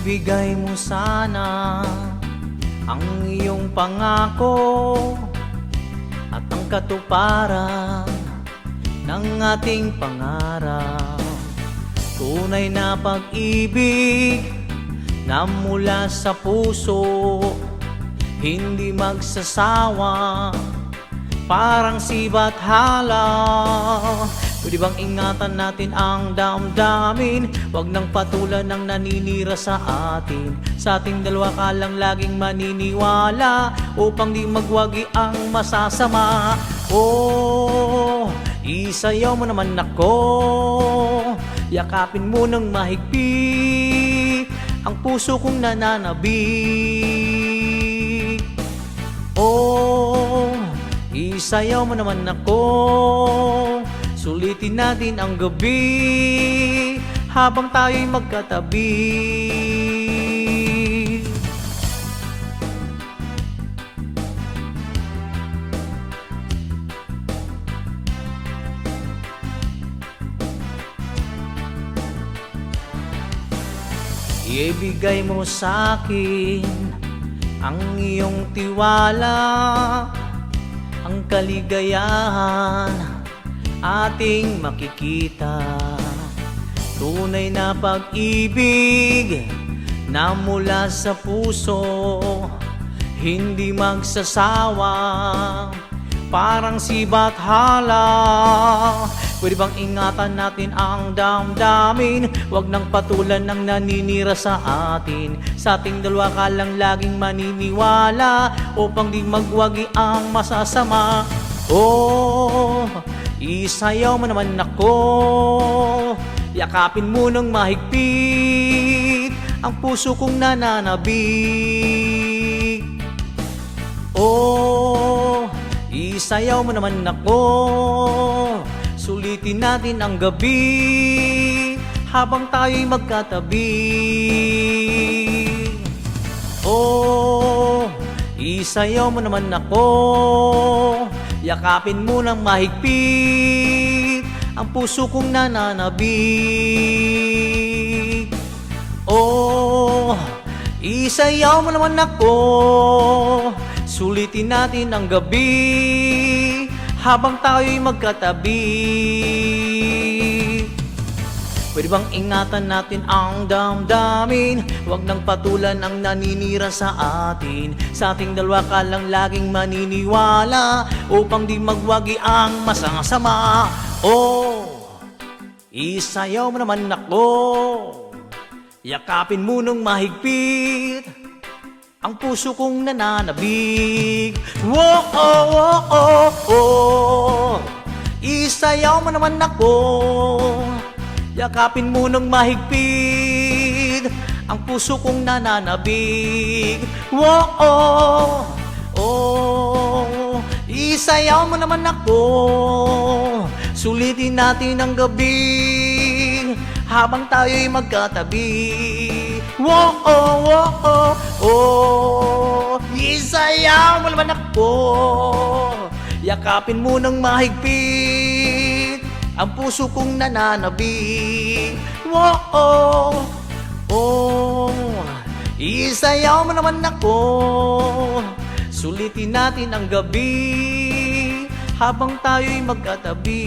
Ibigay mo sana ang iyong pangako at ang katuparan ng ating pangarap. Tunay na pag-ibig na mula sa puso, hindi magsasawa, parang sibat halaw. Pwede bang ingatan natin ang damdamin? Huwag nang patulan ng naninira sa atin. Sa ating dalawa ka lang laging maniniwala, upang di magwagi ang masasama. Oh, isayaw mo naman ako, yakapin mo ng mahigpit ang puso kong nananabik. Oh, isayaw mo naman ako, sulitin natin ang gabi habang tayo'y magkatabi. Ibigay mo sa'kin ang iyong tiwala, ang kaligayahan ating makikita. Tunay na pag-ibig na mula sa puso, hindi magsasawa, parang sibat halaw. Pwede bang ingatan natin ang damdamin? Huwag nang patulan ng naninira sa atin. Sa ating dalawa ka lang laging maniniwala, upang di magwagi ang masasama. Oh, isayaw mo naman ako, yakapin mo ng mahigpit ang puso kong nananabik. Oh, isayaw mo naman ako, sulitin natin ang gabi habang tayo'y magkatabi. Oh, isayaw mo naman ako, yakapin mo ng mahigpit ang puso kong nananabik. Oh, isayaw mo naman ako, sulitin natin ang gabi habang tayo'y magkatabi. Pwede bang ingatan natin ang damdamin? Huwag nang patulan ang naninira sa atin. Sa ating dalawa ka lang laging maniniwala, upang di magwagi ang masasama. Oh, isayaw mo naman ako, yakapin mo ng mahigpit ang puso kong nananabik. Whoa, oh, oh, oh, oh. Isayaw mo naman ako, yakapin mo ng mahigpit ang puso kong nananabik. Whoa, oh, oh. Isayaw mo naman ako, sulitin natin ang gabi habang tayo'y magkatabi. Whoa, oh, oh, oh, oh. Isayaw mo naman ako, yakapin mo ng mahigpit ang puso kong nananabik. Whoa, oh, oh. Isayaw mo naman ako, sulitin natin ang gabi habang tayo'y magkatabi.